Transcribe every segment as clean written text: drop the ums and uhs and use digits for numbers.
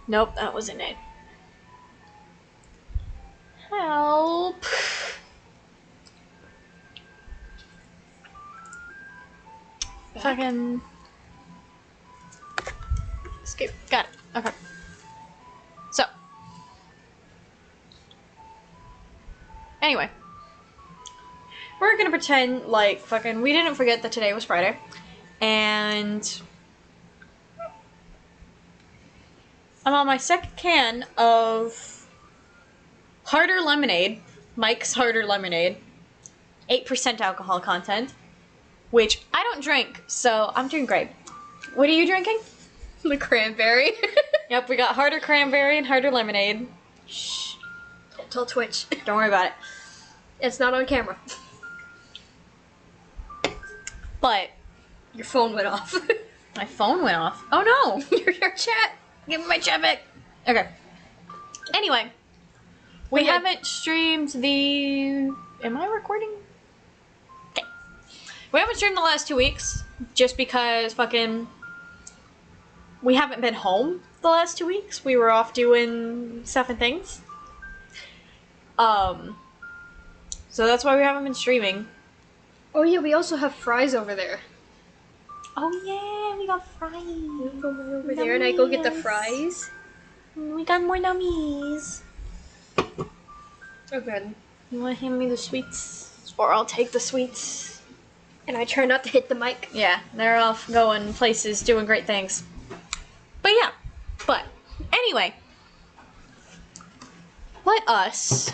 Nope, that wasn't it. Help. Fucking... Escape. Got it. Okay. So. Anyway. We're gonna pretend like fucking we didn't forget that today was Friday. And... I'm on my second can of Harder Lemonade. Mike's Harder Lemonade. 8% alcohol content. Which I don't drink, so I'm doing great. What are you drinking? The cranberry. Yep, we got Harder Cranberry and Harder Lemonade. Shh. Don't tell Twitch. Don't worry about it. It's not on camera. But Your phone went off. my phone went off. Oh no! Your chat. Give me my chat back. Okay. Anyway, we haven't streamed the... Am I recording? Okay. We haven't streamed the last 2 weeks, just because fucking... We haven't been home the last 2 weeks. We were off doing stuff and things. So that's why we haven't been streaming. Oh yeah, we also have fries over there. Oh yeah, we got fries. You go over there and I go get the fries. We got more nummies. Oh good. You want to hand me the sweets? Or I'll take the sweets. And I try not to hit the mic. Yeah, they're off going places, doing great things. But yeah, anyway. Let us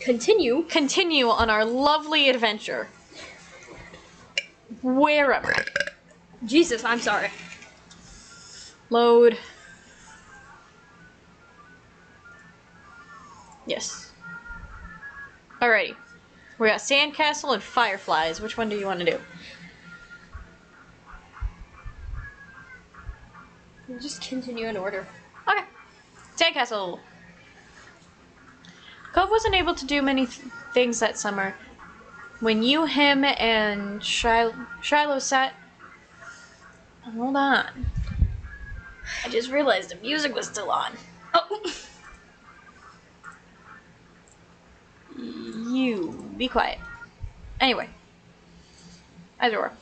Continue. continue on our lovely adventure. Wherever. Jesus, I'm sorry. Load. Yes. Alrighty. We got Sandcastle and Fireflies. Which one do you want to do? We'll just continue in order. Okay. Sandcastle. Cove wasn't able to do many things that summer. When you, him, and Shiloh sat... Hold on. I just realized the music was still on. Oh! You. Be quiet. Anyway. As it were.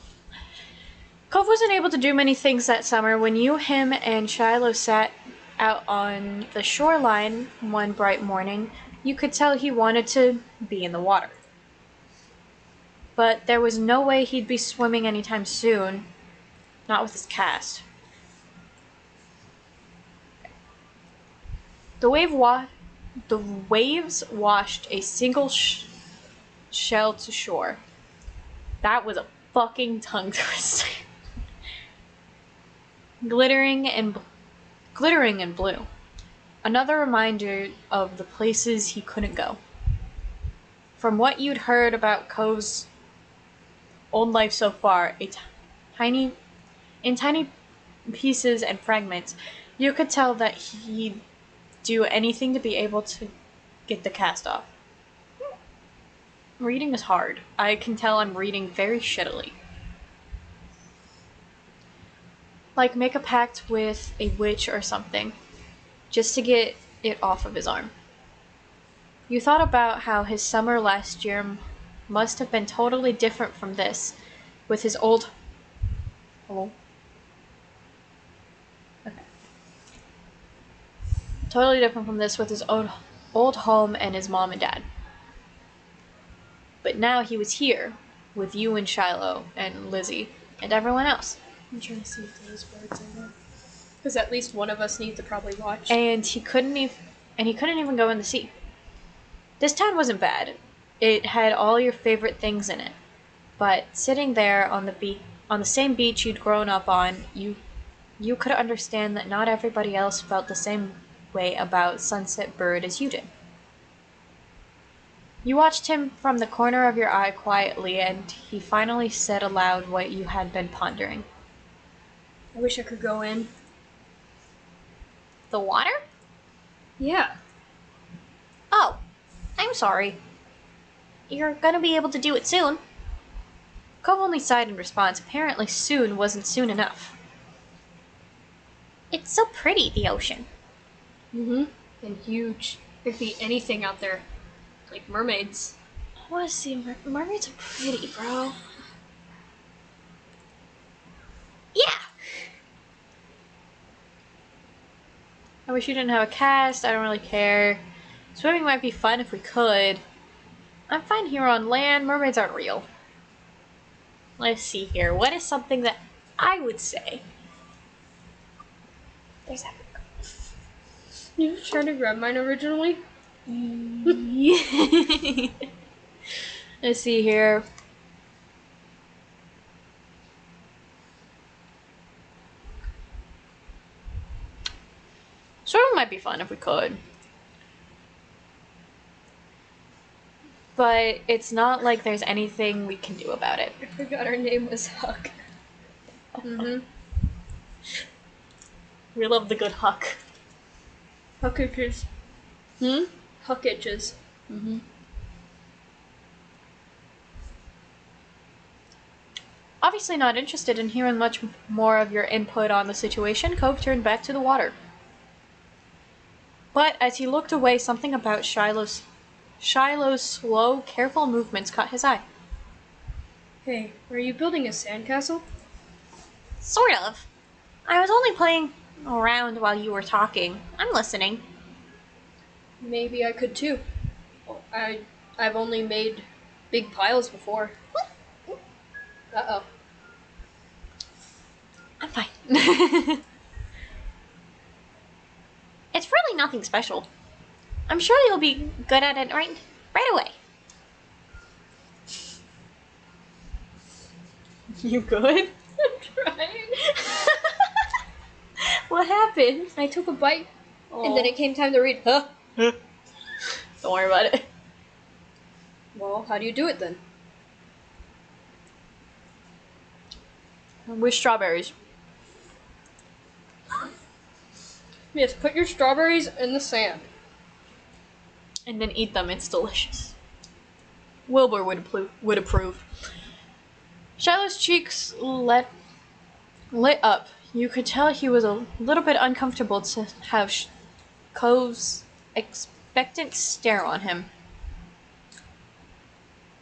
Cove wasn't able to do many things that summer when you, him, and Shiloh sat out on the shoreline one bright morning. You could tell he wanted to be in the water. But there was no way he'd be swimming anytime soon. Not with his cast. The waves washed a single shell to shore. That was a fucking tongue twister. Glittering and blue. Another reminder of the places he couldn't go. From what you'd heard about Cove's old life so far, in tiny pieces and fragments, you could tell that he'd do anything to be able to get the cast off. Reading is hard. I can tell I'm reading very shittily. Like make a pact with a witch or something, just to get it off of his arm. You thought about how his summer last year must have been totally different from this, with his old... Hello? Okay. Totally different from this with his old home and his mom and dad. But now he was here, with you and Shiloh, and Lizzie, and everyone else. I'm trying to see if those words are there. Because at least one of us needs to probably watch. And he couldn't even go in the sea. This town wasn't bad. It had all your favorite things in it. But sitting there on the same beach you'd grown up on, you could understand that not everybody else felt the same way about Sunset Bird as you did. You watched him from the corner of your eye quietly, and he finally said aloud what you had been pondering. I wish I could go in. The water? Yeah. Oh, I'm sorry. You're gonna be able to do it soon. Cove only sighed in response. Apparently soon wasn't soon enough. It's so pretty, the ocean. Mm-hmm. And huge. There could be anything out there. Like mermaids. I want to see mermaids are pretty, bro. Yeah. I wish you didn't have a cast. I don't really care. Swimming might be fun if we could. I'm fine here on land. Mermaids aren't real. Let's see here. What is something that I would say? There's that. You were trying to grab mine originally? Let's see here. Swimming might be fun if we could. But it's not like there's anything we can do about it. I forgot her name was Huck. Mm-hmm. We love the good Huck. Huckages. Hmm? Huckages. Mm-hmm. Obviously not interested in hearing much more of your input on the situation, Cove turned back to the water. But as he looked away, something about Shiloh's slow, careful movements caught his eye. Hey, are you building a sandcastle? Sort of. I was only playing around while you were talking. I'm listening. Maybe I could too. I've only made big piles before. Uh-oh. I'm fine. It's really nothing special. I'm sure you'll be good at it right away. You good? I'm trying. What happened? I took a bite, and then it came time to read. Huh? Don't worry about it. Well, how do you do it then? With strawberries. Yes, put your strawberries in the sand. And then eat them. It's delicious. Wilbur would approve. Shiloh's cheeks lit up. You could tell he was a little bit uncomfortable to have Cove's expectant stare on him.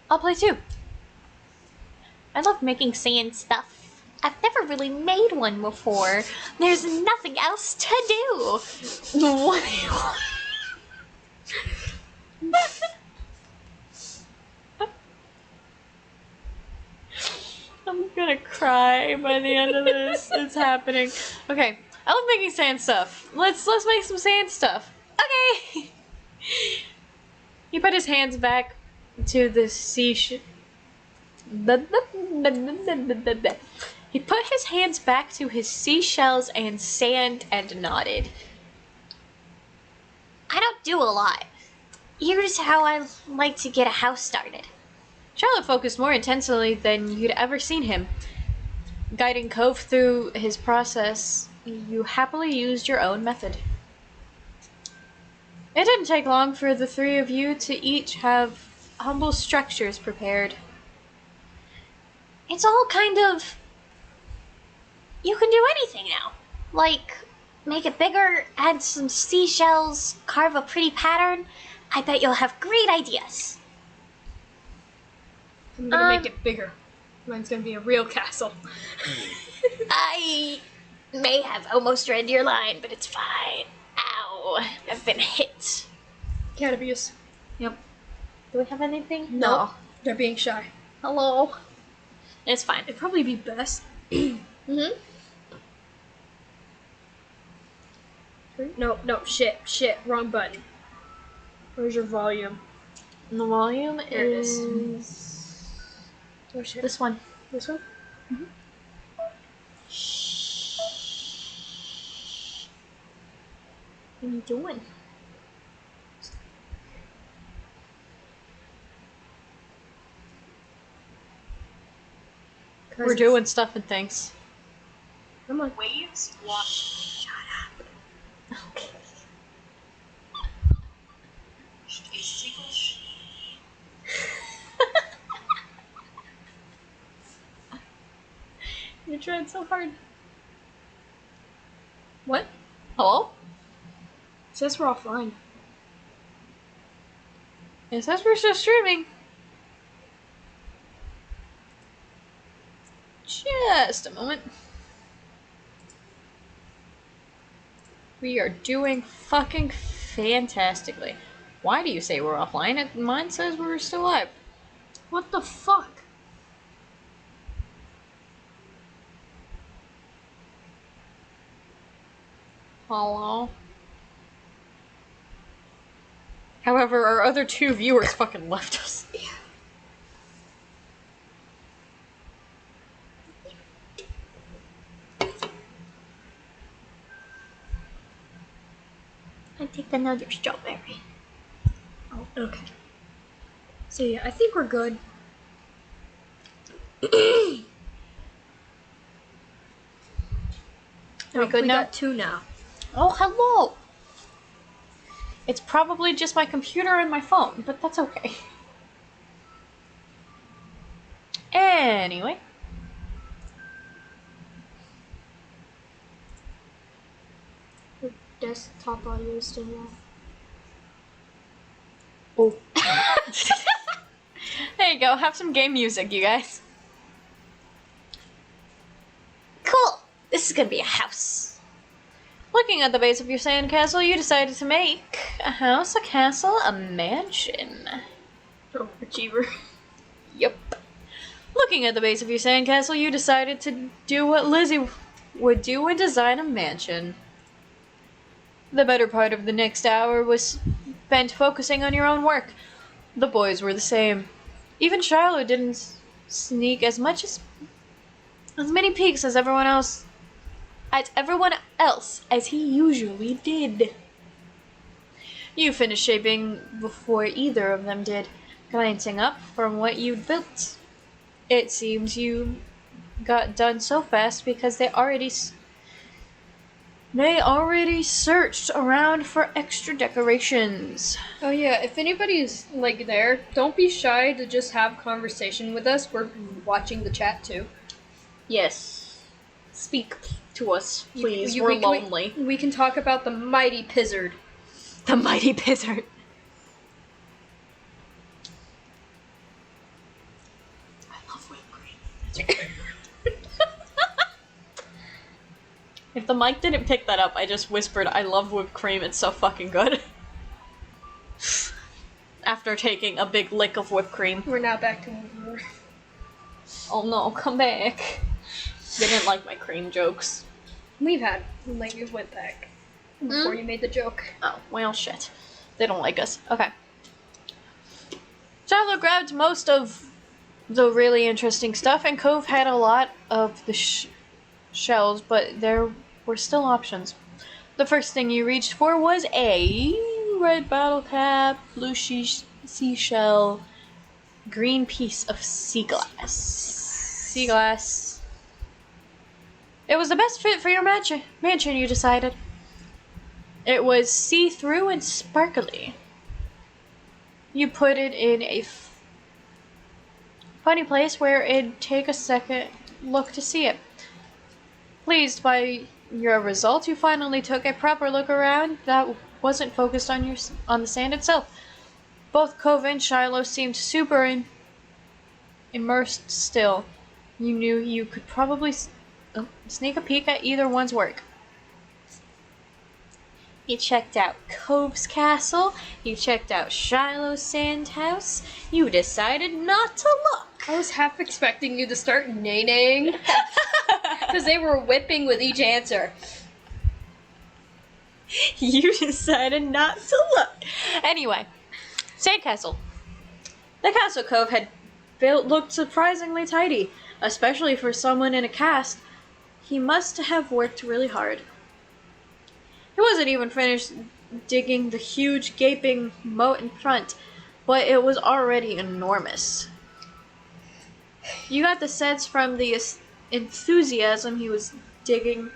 I'll play too. I love making sand stuff. I've never really made one before. There's nothing else to do. What do you want? I'm gonna cry by the end of this. It's happening. Okay, I love making sand stuff. Let's make some sand stuff. Okay. He put his hands back to the He put his hands back to his seashells and sand and nodded. I don't do a lot. Here's how I like to get a house started. Charlotte focused more intensely than you'd ever seen him. Guiding Cove through his process, you happily used your own method. It didn't take long for the three of you to each have humble structures prepared. It's all kind of... You can do anything now. Like, make it bigger, add some seashells, carve a pretty pattern. I bet you'll have great ideas. I'm gonna make it bigger. Mine's gonna be a real castle. I may have almost read your line, but it's fine. Ow, I've been hit. Cat abuse. Yep. Do we have anything? No. They're being shy. Hello. It's fine. It'd probably be best. Mm-hmm. No, shit, wrong button. Where's your volume? And the volume Here it is. is Oh shit. this one. This one? What are you doing? We're doing stuff and things. Come on. Waves walk. Shut up. Okay. You're trying so hard. What? Hello? It says we're offline. It says we're still streaming. Just a moment. We are doing fucking fantastically. Why do you say we're offline? Mine says we're still live. What the fuck? Hello? However, our other two viewers fucking left us. Yeah. I take another strawberry. Oh, okay. So yeah, I think we're good. We good we now? got 2 now. Oh, hello! It's probably just my computer and my phone, but that's okay. Anyway. The desktop audio is still off. Oh. There you go, have some game music, you guys. Cool! This is gonna be a house. Looking at the base of your sandcastle, you decided to make a house, a castle, a mansion. Overachiever. Yep. Looking at the base of your sandcastle, you decided to do what Lizzie would do and design a mansion. The better part of the next hour was spent focusing on your own work. The boys were the same. Even Shiloh didn't sneak as many peeks as everyone else as he usually did. You finished shaping before either of them did, glancing up from what you'd built. It seems you got done so fast because they already searched around for extra decorations. Oh yeah, if anybody's like there, don't be shy to just have conversation with us. We're watching the chat too. Yes. Speak to us, please. We're we- lonely. We can talk about the mighty Pizzard. The mighty Pizzard. I love whipped cream. If the mic didn't pick that up, I just whispered, I love whipped cream, it's so fucking good. After taking a big lick of whipped cream. We're now back to where we were. Oh no, come back. They didn't like my cream jokes. We've had, like, we went back before you made the joke. Oh, well, shit. They don't like us. Okay. Shiloh grabbed most of the really interesting stuff, and Cove had a lot of the shells, but there were still options. The first thing you reached for was a red bottle cap, blue seashell, green piece of sea glass. Sea glass. It was the best fit for your mansion, you decided. It was see-through and sparkly. You put it in a funny place where it'd take a second look to see it. Pleased by your result, you finally took a proper look around that wasn't focused on the sand itself. Both Cove and Shiloh seemed super immersed still. You knew you could probably sneak a peek at either one's work. You checked out Cove's castle, you checked out Shiloh's sand house, you decided not to look. I was half expecting you to start nay-naying. Because they were whipping with each answer. You decided not to look. Anyway, sandcastle. The castle Cove had built looked surprisingly tidy, especially for someone in a cast. He must have worked really hard. He wasn't even finished digging the huge gaping moat in front, but it was already enormous. You got the sense from the enthusiasm he was digging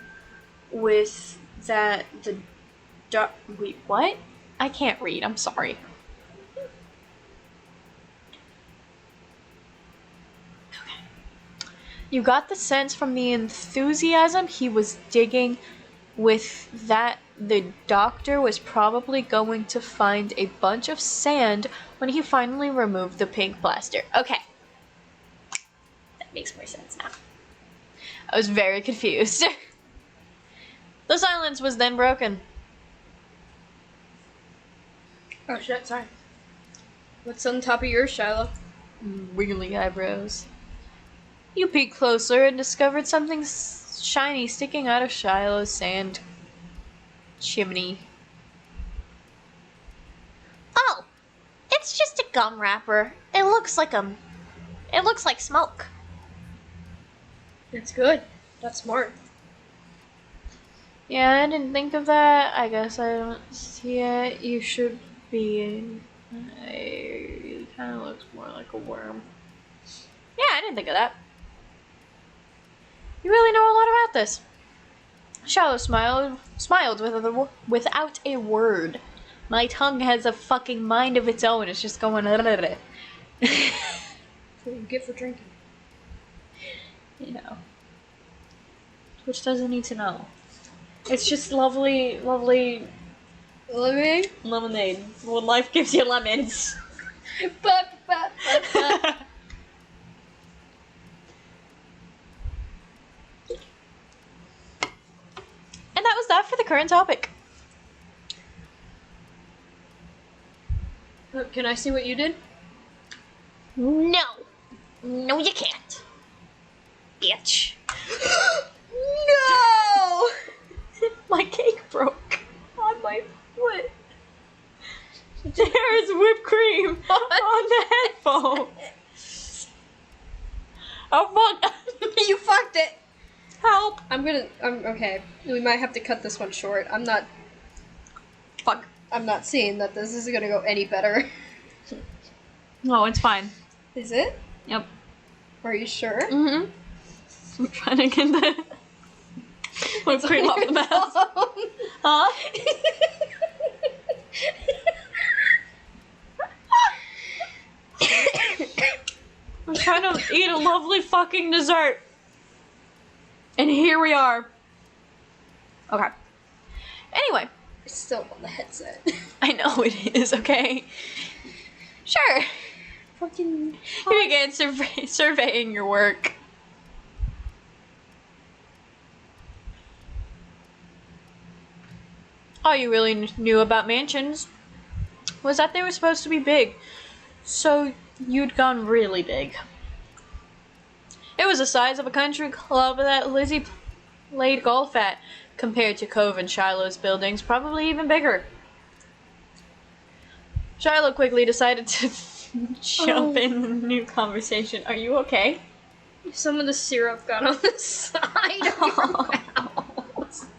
with that wait, what? I can't read, I'm sorry. Okay. You got the sense from the enthusiasm he was digging with that the doctor was probably going to find a bunch of sand when he finally removed the pink plaster. Okay. That makes more sense now. I was very confused. The silence was then broken. Oh shit, sorry. What's on top of yours, Shiloh? Wiggly eyebrows. You peeked closer and discovered something shiny sticking out of Shiloh's sand chimney. Oh, it's just a gum wrapper. It looks like smoke. It's good. That's smart. Yeah, I didn't think of that. I guess I don't see it. You should be. It kind of looks more like a worm. Yeah, I didn't think of that. You really know a lot about this. Shallow smiled without a word. My tongue has a fucking mind of its own. It's just going. That's what you get for drinking. You know. Which doesn't need to know. It's just lovely lemonade. Lemonade. When life gives you lemons. And that was that for the current topic. Can I see what you did? No. No, you can't. Bitch. No! My cake broke on my foot. There's whipped cream on the headphone. Oh fuck. You fucked it. Help. I'm okay. We might have to cut this one short. I'm not seeing that this is gonna go any better. No, it's fine. Is it? Yep. Are you sure? Mm-hmm. I'm trying to get the whipped cream off the mess. Huh? I'm trying to eat a lovely fucking dessert. And here we are. Okay. Anyway. It's still on the headset. I know it is, okay? Sure. Fucking. You began surveying your work. All you really knew about mansions was that they were supposed to be big. So you'd gone really big. It was the size of a country club that Lizzie played golf at, compared to Cove and Shiloh's buildings, probably even bigger. Shiloh quickly decided to jump in the new conversation. Are you okay? Some of the syrup got on the side of your mouth.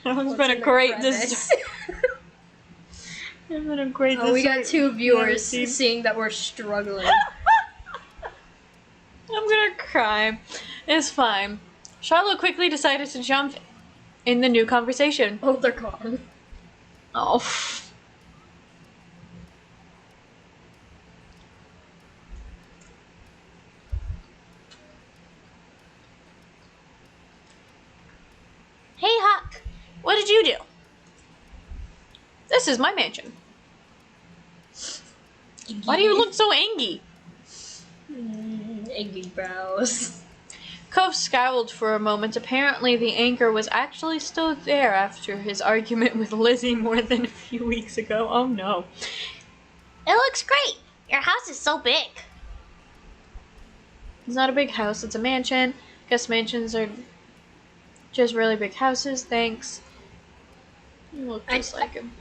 It's been a great dessert. It's been a great dessert. Oh, we got 2 viewers seeing that we're struggling. I'm gonna cry. It's fine. Shiloh quickly decided to jump in the new conversation. Oh, they're gone. Oh. Hey, Huck. What did you do? This is my mansion. Why do you look so angry? Angry brows. Cove scowled for a moment. Apparently, the anger was actually still there after his argument with Lizzie more than a few weeks ago. Oh no. It looks great. Your house is so big. It's not a big house, it's a mansion. Guess mansions are just really big houses. Thanks. You look just like him.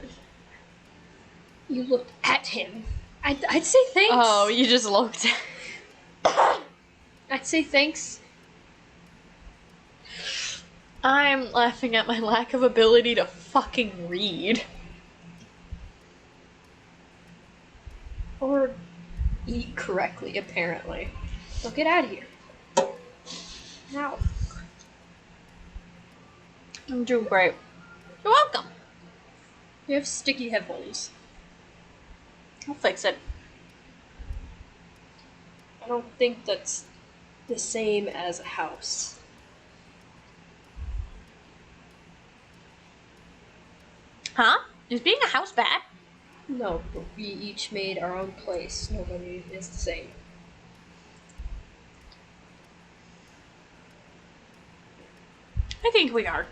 You looked at him. I'd say thanks. Oh, you just looked. I'd say thanks. I'm laughing at my lack of ability to fucking read. Or eat correctly, apparently. So get out of here. Now. I'm doing great. You're welcome. You have sticky headphones. I'll fix it. I don't think that's the same as a house. Huh? Is being a house bad? No, but we each made our own place. Nobody is the same. I think we are.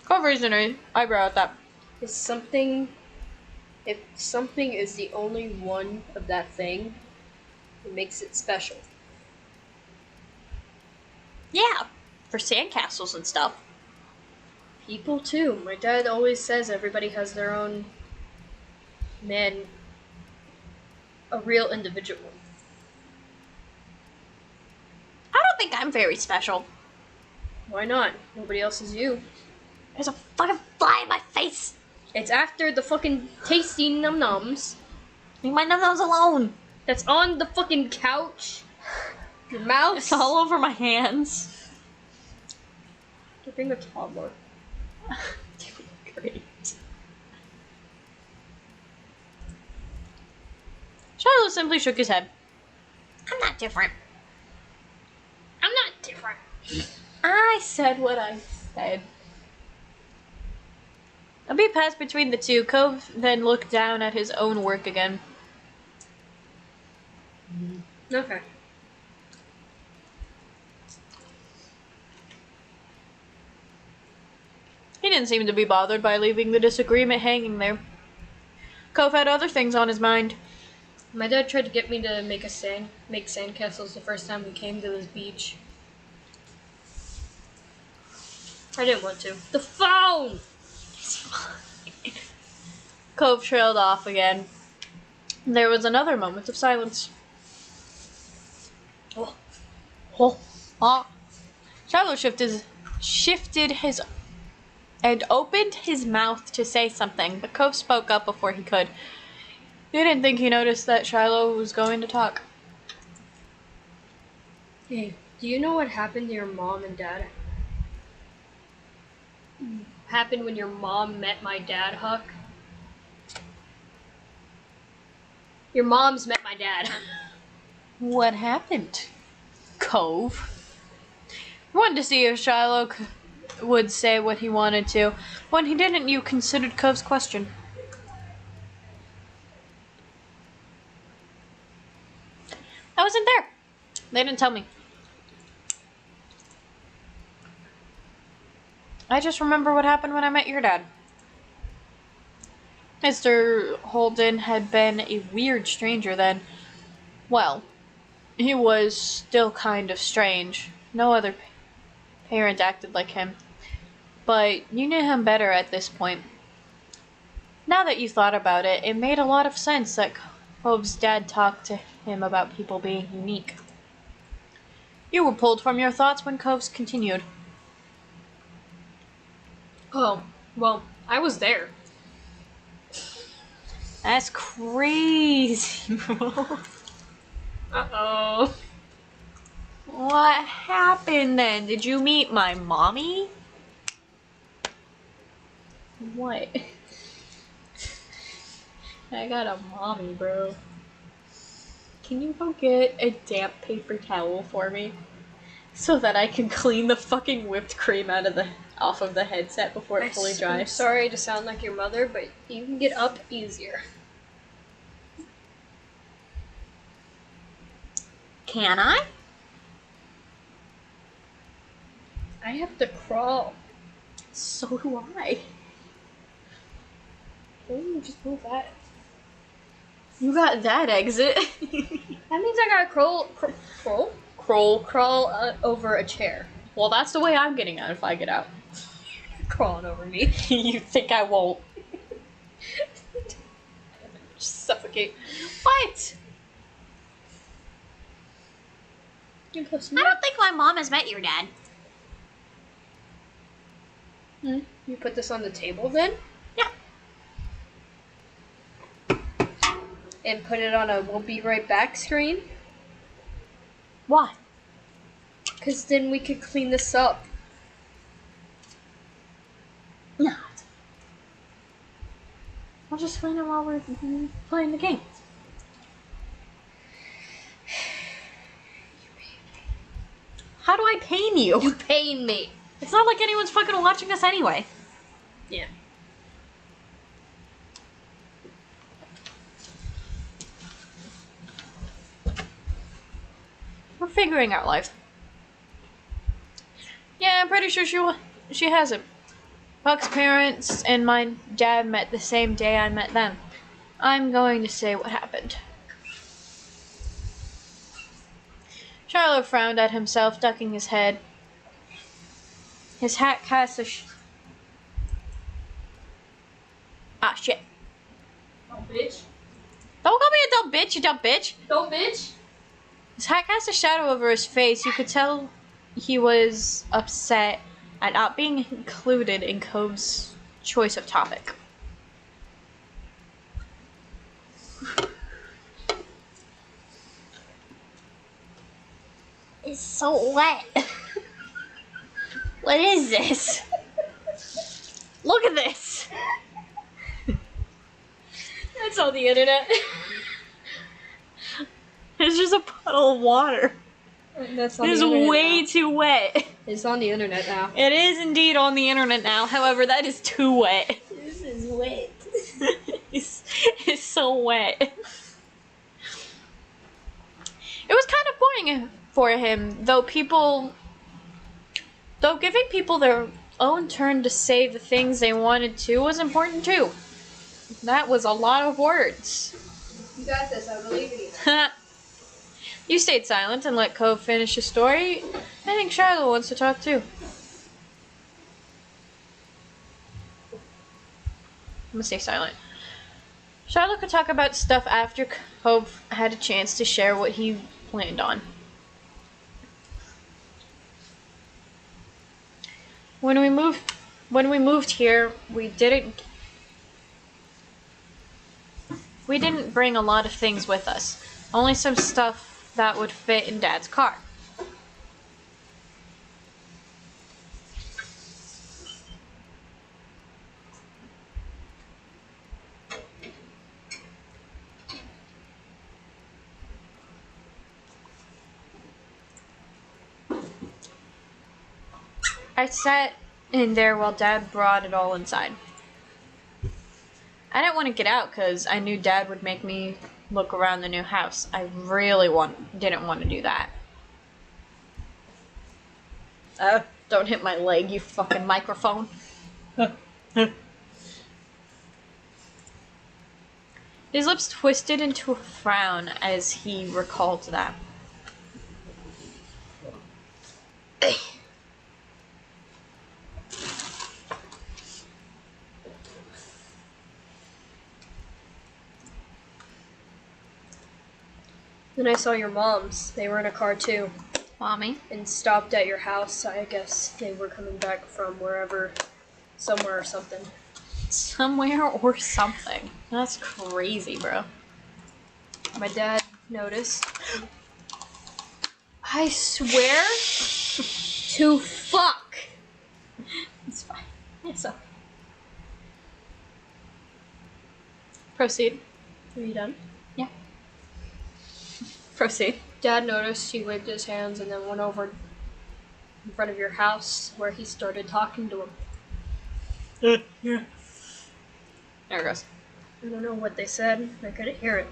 Cove raised an eyebrow at that. If something is the only one of that thing, it makes it special. Yeah, for sandcastles and stuff. People too. My dad always says everybody has their own man, a real individual. I don't think I'm very special. Why not? Nobody else is you. There's a fucking fly in my face. It's after the fucking tasty num-nums Leave my nose alone. that's on the fucking couch. Your mouth. It's all over my hands. You're being a toddler. Great. Shiloh simply shook his head. I'm not different. I'm not different. I said what I said. A beat passed between the two. Cove then looked down at his own work again. Okay. He didn't seem to be bothered by leaving the disagreement hanging there. Cove had other things on his mind. My dad tried to get me to make sandcastles the first time we came to this beach. I didn't want to. The phone! Cove trailed off again. There was another moment of silence. Shiloh shifted his and opened his mouth to say something, but Cove spoke up before he could. You didn't think he noticed that Shiloh was going to talk. Hey, do you know what happened to your mom and dad? Happened when your mom met my dad, Huck? Your mom's met my dad. What happened, Cove? I wanted to see if Shiloh would say what he wanted to. When he didn't, you considered Cove's question. I wasn't there. They didn't tell me. I just remember what happened when I met your dad. Mr. Holden had been a weird stranger then. Well, he was still kind of strange. No other parent acted like him. But you knew him better at this point. Now that you thought about it, it made a lot of sense that Cove's dad talked to him about people being unique. You were pulled from your thoughts when Cove's continued. Oh, well, I was there. That's crazy, bro. Uh-oh. What happened then? Did you meet my mommy? What? I got a mommy, bro. Can you go get a damp paper towel for me? So that I can clean the fucking whipped cream off of the headset before it fully I'm dries. sorry to sound like your mother, but you can get up easier. Can I? I have to crawl. So do I. Oh, just move that. You got that exit. That means I gotta crawl over a chair. Well, that's the way I'm getting out if I get out. Crawling over me. You think I won't? Just suffocate. What? You close to I me. don't think my mom has met your dad. You put this on the table then? Yeah. And put it on a "we'll be right back" screen? Why? Because then we could clean this up. No. I'll just clean it while we're playing the game. How do I pain you? You pain me. It's not like anyone's fucking watching us anyway. Yeah. We're figuring out life. Yeah, I'm pretty sure she hasn't. Buck's parents and my dad met the same day I met them. I'm going to say what happened. Shiloh frowned at himself, ducking his head. His hat cast a Ah, shit. Dumb bitch. Don't call me a dumb bitch, you dumb bitch. Dumb bitch. His hat cast a shadow over his face. You could tell he was upset at not being included in Cove's choice of topic. It's so wet. What is this? Look at this. That's on the internet. It's just a puddle of water. That's on It is the internet way now. too wet. It's on the internet now. It is indeed on the internet now. However, that is too wet. This is wet. it's so wet. It was kind of boring for him, though giving people their own turn to say the things they wanted to was important too. That was a lot of words. You got this, I believe in you. You stayed silent and let Cove finish his story. I think Shiloh wants to talk too. I'm gonna stay silent. Shiloh could talk about stuff after Cove had a chance to share what he planned on. When we moved here, we didn't bring a lot of things with us. Only some stuff that would fit in Dad's car. I sat in there while Dad brought it all inside. I didn't want to get out because I knew Dad would make me look around the new house. I really didn't want to do that. Don't hit my leg, you fucking microphone. His lips twisted into a frown as he recalled that. Then I saw your moms. They were in a car too. Mommy? And stopped at your house. I guess they were coming back from wherever, somewhere or something. Somewhere or something. That's crazy, bro. My dad noticed. I swear To fuck! it's fine. It's okay. Proceed. Are you done? Yeah. Proceed. Dad noticed, he waved his hands and then went over in front of your house where he started talking to him. Yeah. There it goes. I don't know what they said. I couldn't hear it.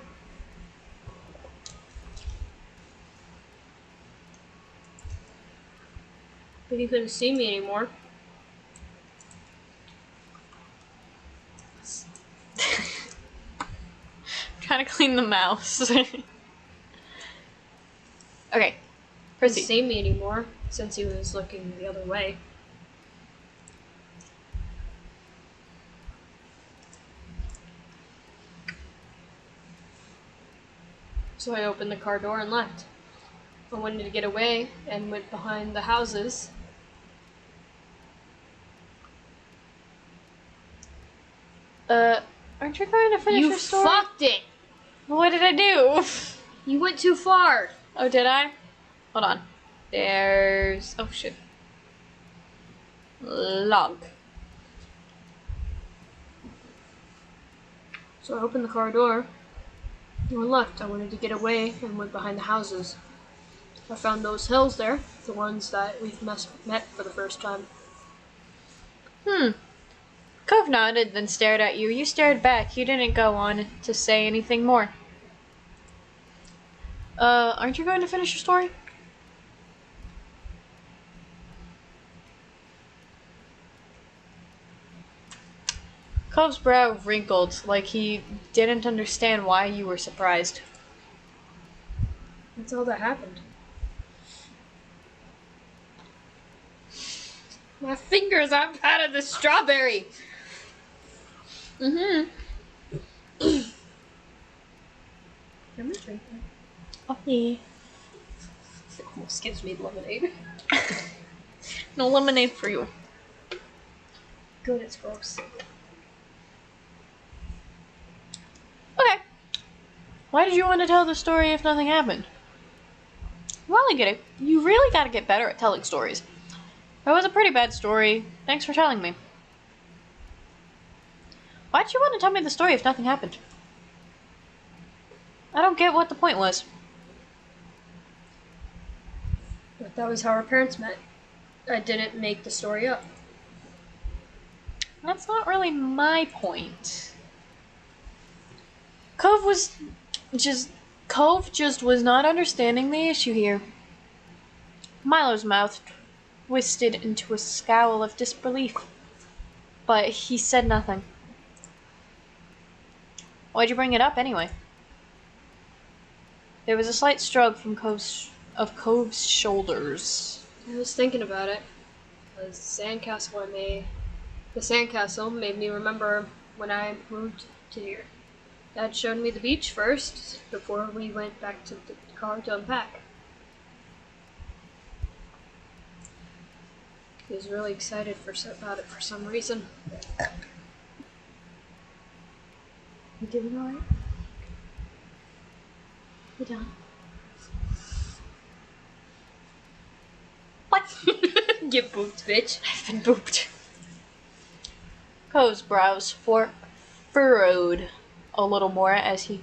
But he couldn't see me anymore. Trying to clean the mouse. Okay. Couldn't Proceed. see me anymore since he was looking the other way. So I opened the car door and left. I wanted to get away and went behind the houses. Aren't you going to finish You your story? fucked it! What did I do? You went too far! Oh, did I? Hold on. There's... Oh, shit. Log. So I opened the car door and left. I wanted to get away and went behind the houses. I found those hills there, the ones that we've met for the first time. Cove nodded, then stared at you. You stared back. You didn't go on to say anything more. Aren't you going to finish your story? Cove's brow wrinkled, like he didn't understand why you were surprised. That's all that happened. My fingers are out of the strawberry. I'm gonna drink that. Okay. It almost gives me lemonade. No lemonade for you. Good, it's gross. Okay. Why did you want to tell the story if nothing happened? Well, I get it. You really gotta get better at telling stories. That was a pretty bad story. Thanks for telling me. Why'd you want to tell me the story if nothing happened? I don't get what the point was. But that was how our parents met. I didn't make the story up. That's not really my point. Cove just was not understanding the issue here. Milo's mouth twisted into a scowl of disbelief, but he said nothing. Why'd you bring it up anyway? There was a slight shrug from Cove's shoulders. I was thinking about it. The sandcastle made me remember when I moved to here. Dad showed me the beach first, before we went back to the car to unpack. He was really excited about it for some reason. You doing alright? You done? What? Get booped, bitch. I've been booped. Cove's brows furrowed a little more as he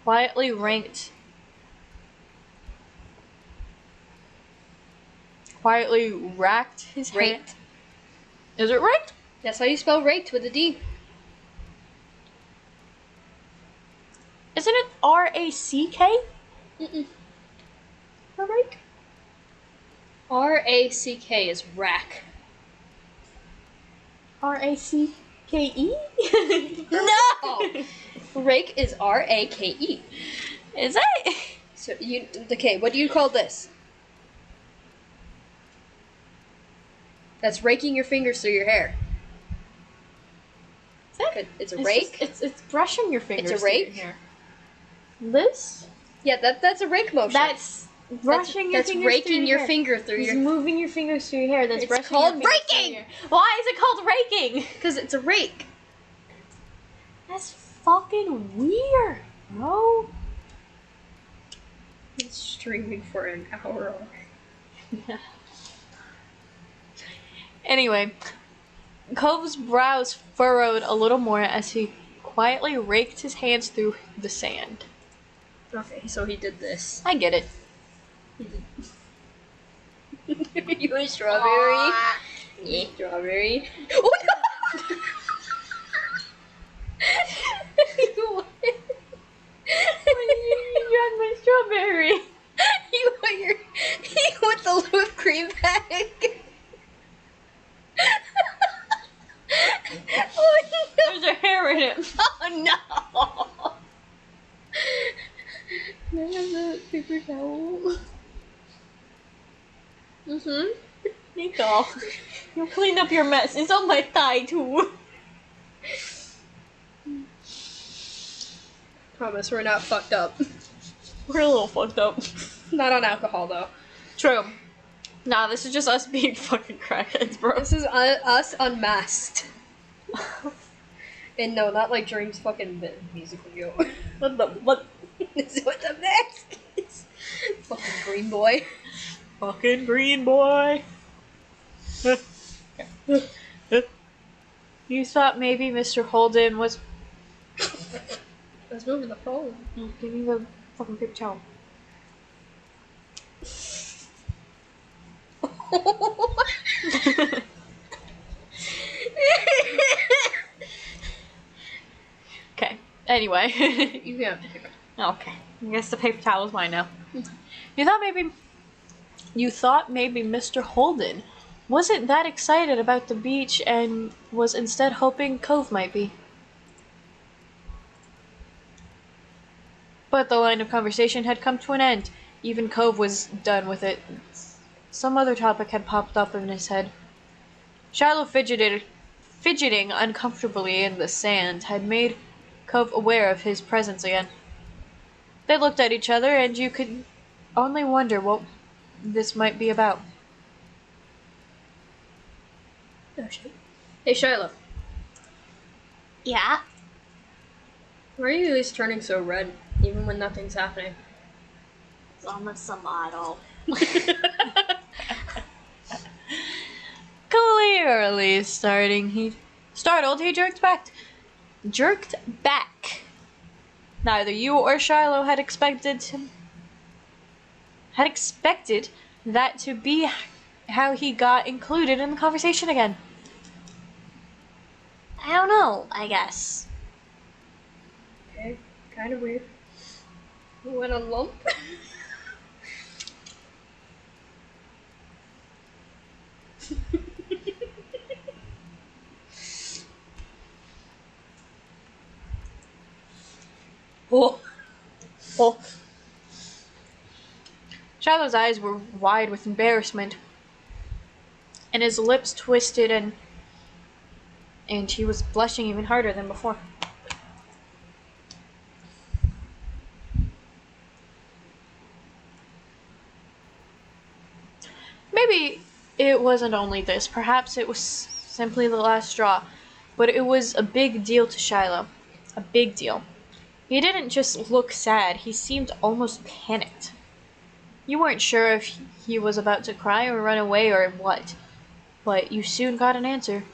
quietly racked his hand. Raked. Is it raked? That's how you spell raked, with a D. Isn't it R-A-C-K? Mm-mm. For rake? R-A-C-K is rack. R-A-C-K-E? No! Rake is R-A-K-E. Is it? So okay, what do you call this? That's raking your fingers through your hair. Is it? It's a rake? It's brushing your fingers It's a through your rake? hair. This? Yeah, that's a rake motion. That's brushing your that's fingers raking through your hair. finger through It's your... moving your fingers through your hair. That's It's brushing called your fingers through raking! your hair. Why is it called raking? Because it's a rake. That's fucking weird. No. It's streaming for an hour already. Anyway, Cove's brows furrowed a little more as he quietly raked his hands through the sand. Okay, so he did this. I get it. You want strawberry? Yeah, strawberry. Oh no! Why did you drag my strawberry? You want the whipped cream bag? Oh no! There's a hair in it. Oh no! Can I have the paper towel? Nico, you clean up your mess. It's on my thigh too. Promise we're not fucked up. We're a little fucked up. Not on alcohol though. True. Nah, this is just us being fucking crackheads, bro. This is us unmasked. And no, not like Dream's fucking music video. What? This is what the mask is. Fucking green boy. Fucking green boy. You thought maybe Mr. Holden was... I was moving the phone. Give me the fucking paper towel. Okay. Anyway. You can have the paper. Okay. I guess the paper towel is mine now. You thought maybe Mr. Holden wasn't that excited about the beach and was instead hoping Cove might be. But the line of conversation had come to an end. Even Cove was done with it. Some other topic had popped up in his head. Shiloh fidgeting uncomfortably in the sand had made Cove aware of his presence again. They looked at each other, and you could only wonder what this might be about. Oh shit. Hey Shiloh, Yeah? why are you always turning so red, even when nothing's happening? It's almost a model. Clearly startled, he jerked back. Neither you or Shiloh had expected that to be how he got included in the conversation again. I don't know, I guess. Okay, kind of weird. You went on lump? Oh. Oh. Shiloh's eyes were wide with embarrassment, and his lips twisted, and he was blushing even harder than before. Maybe it wasn't only this. Perhaps it was simply the last straw. But it was a big deal to Shiloh. A big deal. He didn't just look sad. He seemed almost panicked. You weren't sure if he was about to cry or run away or what. But you soon got an answer.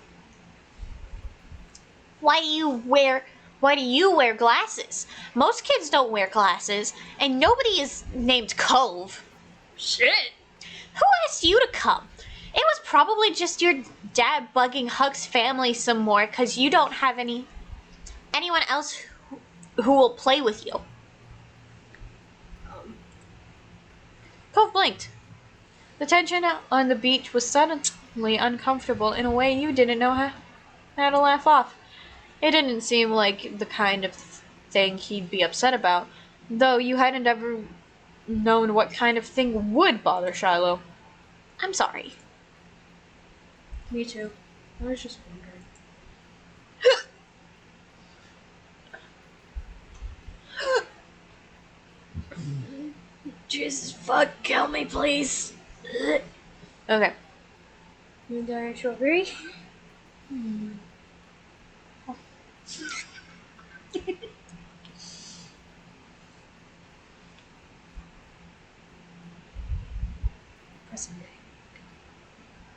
Why do you wear glasses? Most kids don't wear glasses, and nobody is named Cove. Shit! Who asked you to come? It was probably just your dad bugging Huck's family some more because you don't have anyone else who will play with you. Cove blinked. The tension on the beach was suddenly uncomfortable in a way you didn't know how to laugh off. It didn't seem like the kind of thing he'd be upset about, though you hadn't ever known what kind of thing would bother Shiloh. I'm sorry. Me too. I was just wondering. Jesus fuck, kill me please. Okay. You guys agree? Depressing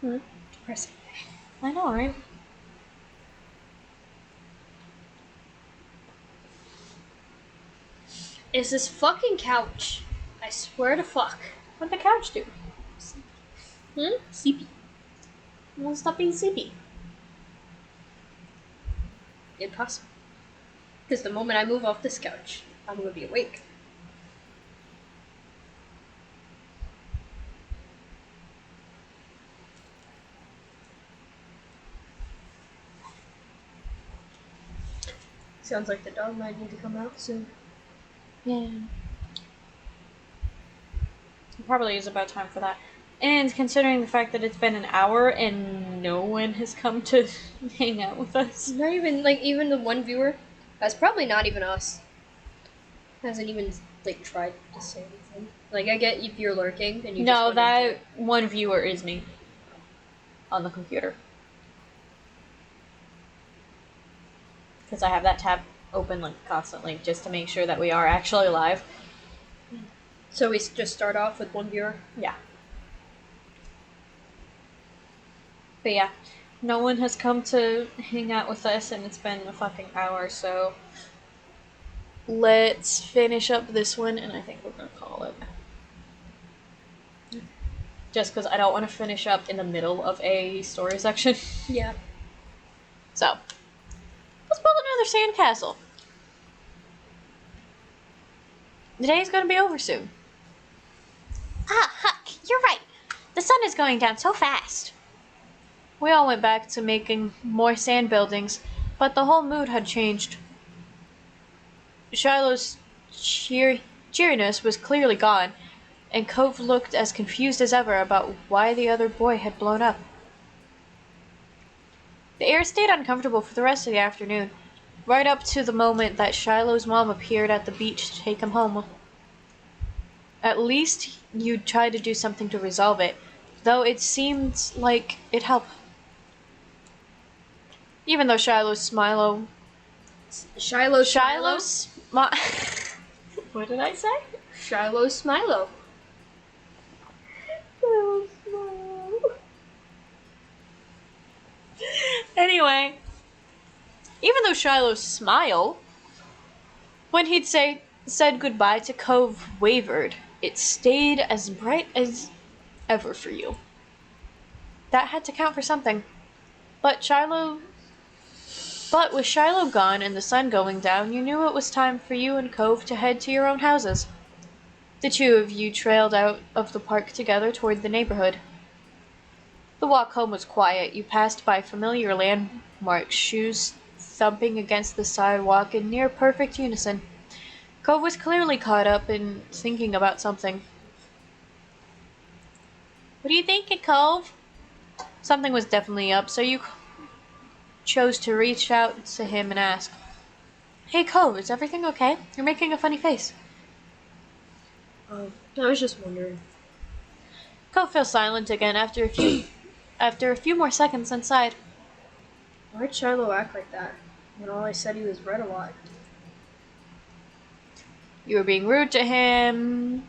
day. Depressing day. I know, right? Is this fucking couch? I swear to fuck. What'd the couch do? Sleepy. Well, stop being sleepy. Impossible. Because the moment I move off this couch, I'm gonna be awake. Sounds like the dog might need to come out soon. Yeah. It probably is about time for that. And considering the fact that it's been an hour and no one has come to hang out with us. Not even, even the one viewer, that's probably not even us, hasn't even, tried to say anything. I get if you're lurking and you No, just that one viewer is me. On the computer. Because I have that tab open, constantly, just to make sure that we are actually live. So we just start off with one viewer? Yeah. But yeah, no one has come to hang out with us, and it's been a fucking hour, so let's finish up this one, and I think we're gonna call it. Just because I don't want to finish up in the middle of a story section. Yeah. So, let's build another sandcastle. The day's gonna be over soon. Ah, Huck, you're right. The sun is going down so fast. We all went back to making more sand buildings, but the whole mood had changed. Shiloh's cheeriness was clearly gone, and Cove looked as confused as ever about why the other boy had blown up. The air stayed uncomfortable for the rest of the afternoon, right up to the moment that Shiloh's mom appeared at the beach to take him home. At least you'd try to do something to resolve it, though it seemed like it helped. Even though Shiloh's what did I say? Shiloh Smilo. Anyway, even though Shiloh smiled, when he'd said goodbye to Cove wavered, it stayed as bright as ever for you. That had to count for something. But with Shiloh gone and the sun going down, you knew it was time for you and Cove to head to your own houses. The two of you trailed out of the park together toward the neighborhood. The walk home was quiet. You passed by familiar landmarks, shoes thumping against the sidewalk in near perfect unison. Cove was clearly caught up in thinking about something. What are you thinking, Cove? Something was definitely up, so you chose to reach out to him and ask, "Hey, Cove, is everything okay? You're making a funny face." I was just wondering. Cove fell silent again after a few more seconds inside. Why'd Shiloh act like that when all I said he was red a lot? You were being rude to him.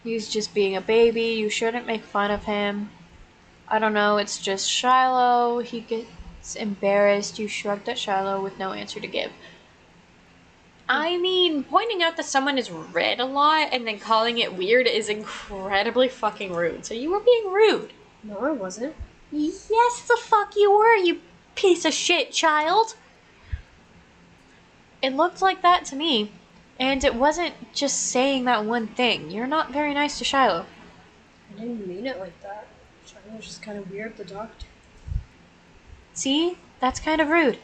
He's just being a baby. You shouldn't make fun of him. I don't know, it's just Shiloh. He gets embarrassed. You shrugged at Shiloh with no answer to give. I mean, pointing out that someone is red a lot and then calling it weird is incredibly fucking rude. So you were being rude. No, I wasn't. Yes, the fuck you were, you piece of shit child. It looked like that to me. And it wasn't just saying that one thing. You're not very nice to Shiloh. I didn't mean it like that. Shiloh was just kind of weird to talk to. See? That's kind of rude.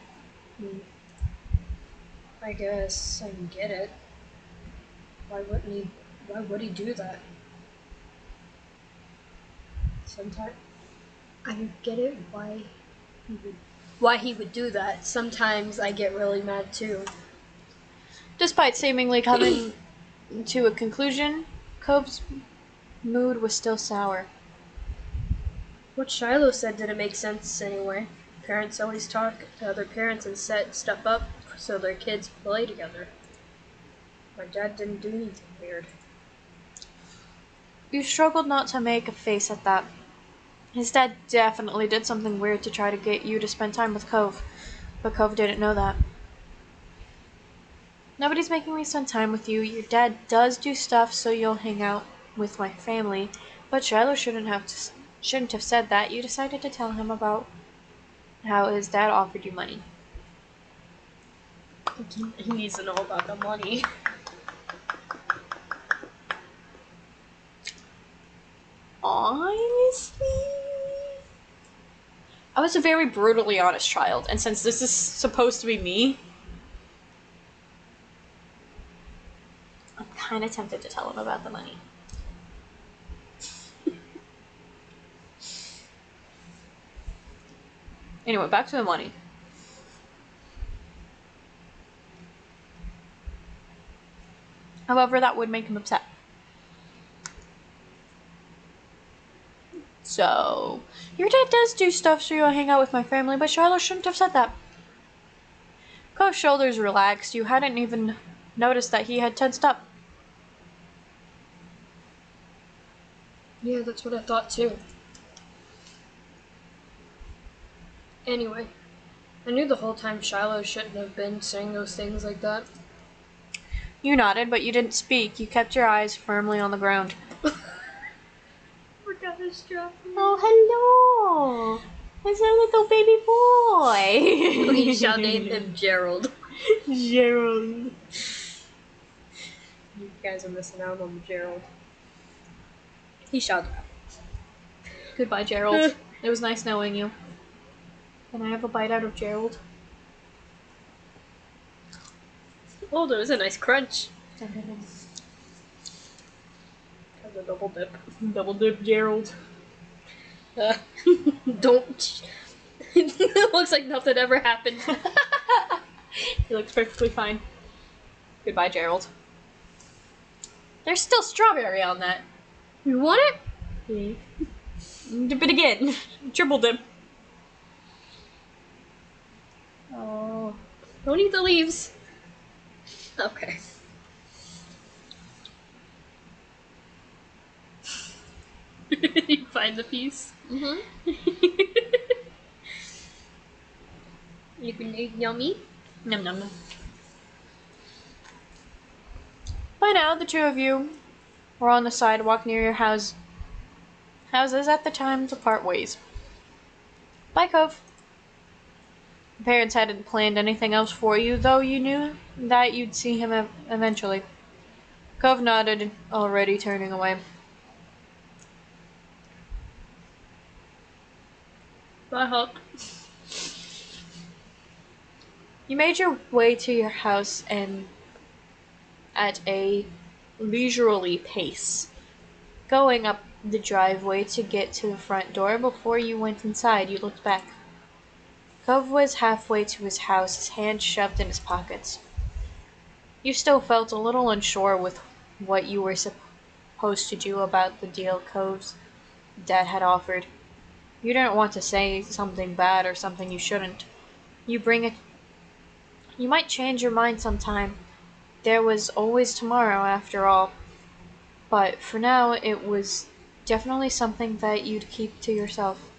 I guess I can get it. Why would he do that? Sometimes I get it why he would do that. Sometimes I get really mad too. Despite seemingly coming to a conclusion, Cove's mood was still sour. What Shiloh said didn't make sense anyway. Parents always talk to other parents and set stuff up so their kids play together. My dad didn't do anything weird. You struggled not to make a face at that. His dad definitely did something weird to try to get you to spend time with Cove, but Cove didn't know that. Nobody's making me spend time with you. Your dad does do stuff so you'll hang out with my family, but Shiloh shouldn't have said that. You decided to tell him about how his dad offered you money. He needs to know about the money. Honestly, I was a very brutally honest child, and since this is supposed to be me, I'm kind of tempted to tell him about the money. Anyway, back to the money. However, that would make him upset. So, your dad does do stuff so you'll hang out with my family, but Shiloh shouldn't have said that. Cove's shoulders relaxed. You hadn't even noticed that he had tensed up. Yeah, that's what I thought too. Anyway, I knew the whole time Shiloh shouldn't have been saying those things like that. You nodded, but you didn't speak. You kept your eyes firmly on the ground. Forgot to strap. Oh, hello! It's a little baby boy! We shall name him Gerald. Gerald. You guys are missing out on Gerald. He shall die. Goodbye, Gerald. It was nice knowing you. Can I have a bite out of Gerald? Oh, there was a nice crunch. Has a double dip. Double dip Gerald. Don't. It looks like nothing ever happened. He looks perfectly fine. Goodbye, Gerald. There's still strawberry on that. You want it? Dip it again. Triple dip. Oh. Don't eat the leaves. Okay. You find the piece. Mm-hmm. You can eat yummy. Num num num. By now, the two of you were on the sidewalk near your houses at the time to part ways. Bye, Cove. Your parents hadn't planned anything else for you, though you knew that you'd see him eventually. Cove nodded, already turning away. Bye, Huck. You made your way to your house and at a leisurely pace, going up the driveway to get to the front door. Before you went inside, you looked back. Cove was halfway to his house, his hands shoved in his pockets. You still felt a little unsure with what you were supposed to do about the deal Cove's dad had offered. You didn't want to say something bad or something you shouldn't. You might change your mind sometime. There was always tomorrow, after all. But for now, it was definitely something that you'd keep to yourself.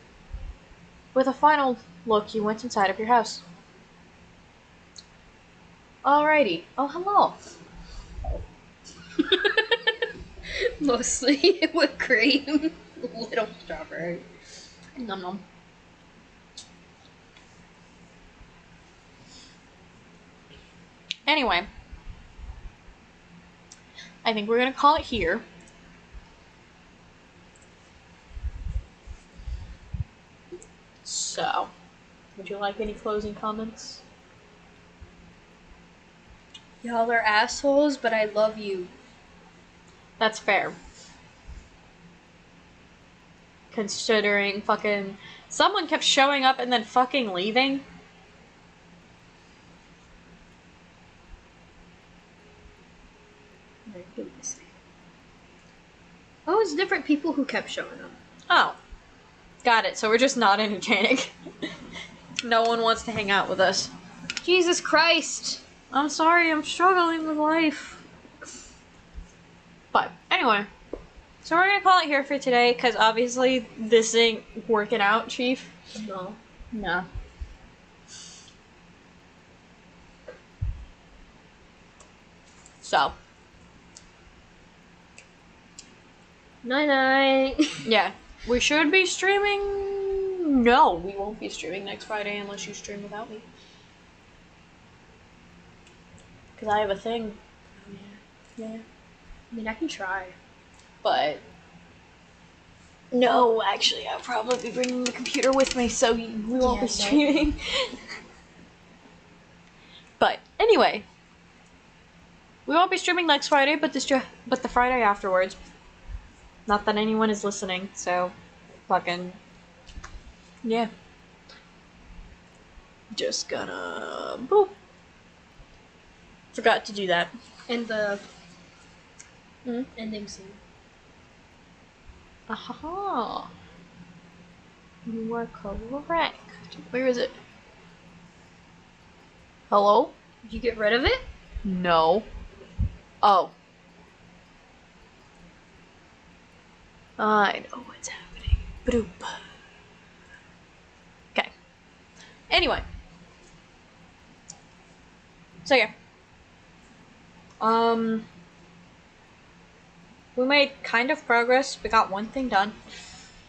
With a final look, you went inside of your house. Alrighty. Oh, hello. Mostly whipped cream. Little strawberry. Num num. Anyway, I think we're gonna call it here. So, would you like any closing comments? Y'all are assholes, but I love you. That's fair. Considering fucking someone kept showing up and then fucking leaving. Oh, it's different people who kept showing up. Oh. Got it. So we're just not entertaining. No one wants to hang out with us. Jesus Christ! I'm sorry, I'm struggling with life. But, anyway. So we're gonna call it here for today, because obviously this ain't working out, Chief. No. No. So. Night-night. Yeah. We should be streaming... No, we won't be streaming next Friday unless you stream without me. Because I have a thing. Yeah. I mean, I can try. But... No, actually, I'll probably be bringing the computer with me, so we won't be streaming. But, anyway. We won't be streaming next Friday, but the Friday afterwards. Not that anyone is listening, so... Fucking... Yeah. Just gonna... Boop. Forgot to do that. And the ending scene. Aha. You are correct. Where is it? Hello? Did you get rid of it? No. Oh. I know what's happening. Boop. Okay. Anyway. So yeah. We made kind of progress. We got one thing done.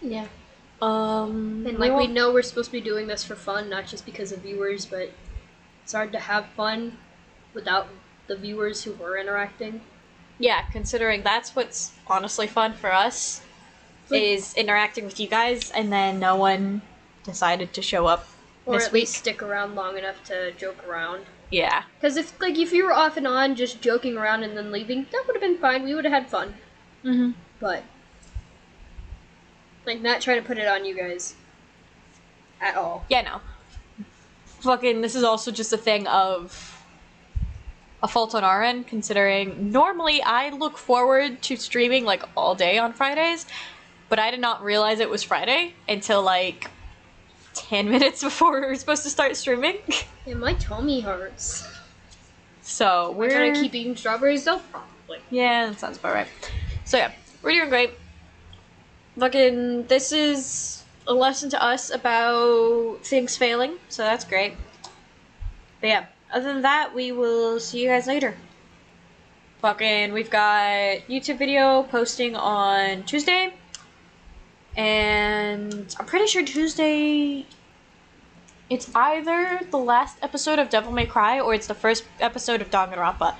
Yeah. And like we know we're supposed to be doing this for fun, not just because of viewers, but it's hard to have fun without the viewers who were interacting. Yeah, considering that's what's honestly fun for us, is interacting with you guys, and then no one decided to show up. Or this at week. least stick around long enough to joke around. Yeah. Because if you were off and on just joking around and then leaving, that would have been fine. We would have had fun. Mm-hmm. But not trying to put it on you guys at all. Yeah, no. Fucking, this is also just a thing of a fault on our end, considering normally I look forward to streaming like all day on Fridays, but I did not realize it was Friday until like 10 minutes before we were supposed to start streaming. Yeah, my tummy hurts. So We're trying to keep eating strawberries though. Probably. Yeah, that sounds about right. So yeah, we're doing great. Fucking, this is a lesson to us about things failing, so that's great. But yeah, other than that, we will see you guys later. Fucking, we've got YouTube video posting on Tuesday, and I'm pretty sure Tuesday, it's either the last episode of Devil May Cry or it's the first episode of Danganronpa.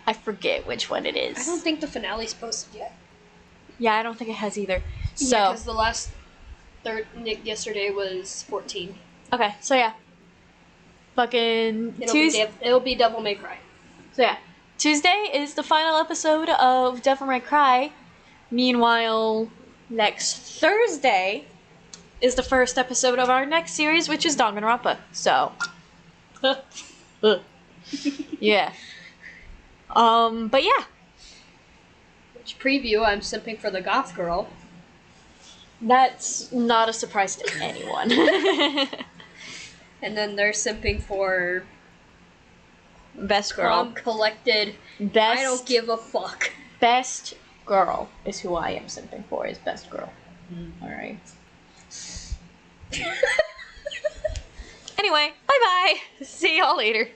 I forget which one it is. I don't think the finale's posted yet. Yeah, I don't think it has either. So, Yeah, because the last yesterday was 14. okay, so yeah. Fucking It'll be Devil May Cry. So yeah, Tuesday is the final episode of Devil May Cry. Meanwhile, next Thursday is the first episode of our next series, which is Danganronpa. So, yeah. But yeah. Which preview, I'm simping for the goth girl. That's not a surprise to anyone. And then they're simping for Best girl. calm, collected, Best. I don't give a fuck. Best girl is who I am simping for, is best girl. Alright. Anyway, bye bye. See y'all later.